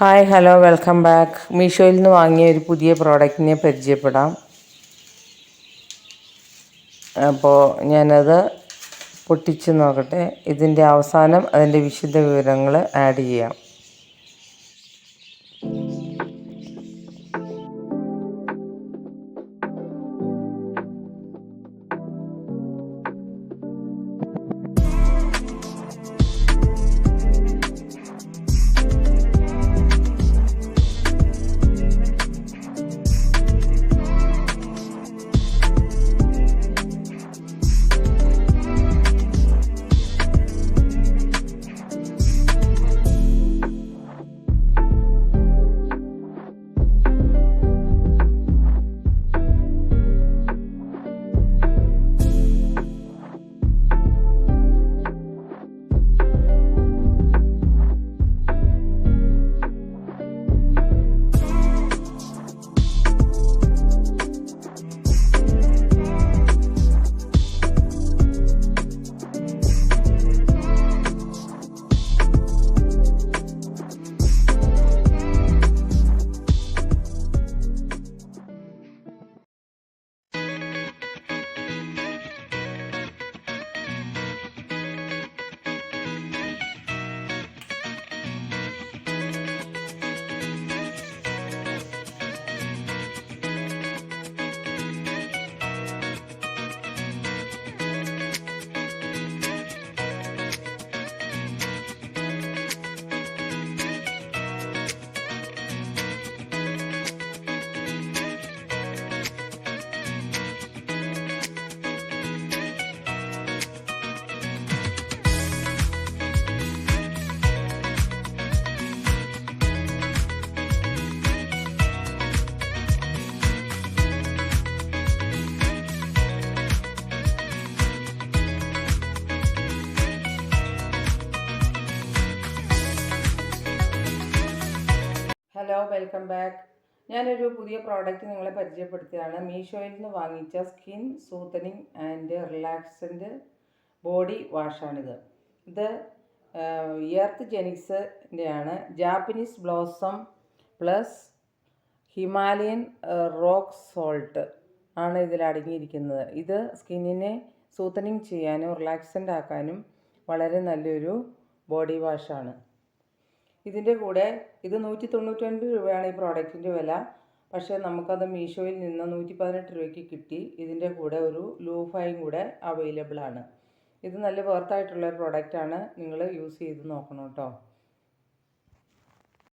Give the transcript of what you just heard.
Hi hello welcome back. മീഷോയിൽ നിന്ന് വാങ്ങിയ ഒരു പുതിയ പ്രോഡക്റ്റിനെ പരിചയപ്പെടാം. അപ്പോൾ ഞാനത് പൊട്ടിച്ച് നോക്കട്ടെ. ഇതിൻ്റെ അവസാനം അതിൻ്റെ വിശദ വിവരങ്ങൾ ആഡ് ചെയ്യാം. Hello welcome back. ഞാനൊരു പുതിയ പ്രോഡക്റ്റ് നിങ്ങളെ പരിചയപ്പെടുത്തുകയാണ്. മീഷോയിൽ നിന്ന് വാങ്ങിച്ച സ്കിൻ സൂത്തനിങ് ആൻഡ് റിലാക്സൻ്റ് ബോഡി വാഷാണിത്. ഇത് എർത്ത് ജെനിക്സിൻ്റെ ആണ്. Japanese blossom plus Himalayan rock salt ആണ് ഇതിൽ അടങ്ങിയിരിക്കുന്നത്. ഇത് സ്കിന്നിനെ സൂത്തനിങ് ചെയ്യാനും റിലാക്സൻ്റ് ആക്കാനും വളരെ നല്ലൊരു ബോഡി വാഷാണ്. ഇതിൻ്റെ കൂടെ ഇത് 199 രൂപയാണ് ഈ പ്രോഡക്റ്റിൻ്റെ വില. പക്ഷേ നമുക്കത് മീഷോയിൽ നിന്ന് 118 രൂപയ്ക്ക് കിട്ടി. ഇതിൻ്റെ കൂടെ ഒരു ലൂഫായും കൂടെ അവൈലബിൾ ആണ്. ഇത് നല്ല വർത്തായിട്ടുള്ള പ്രോഡക്റ്റാണ്. നിങ്ങൾ യൂസ് ചെയ്ത് നോക്കണം കേട്ടോ.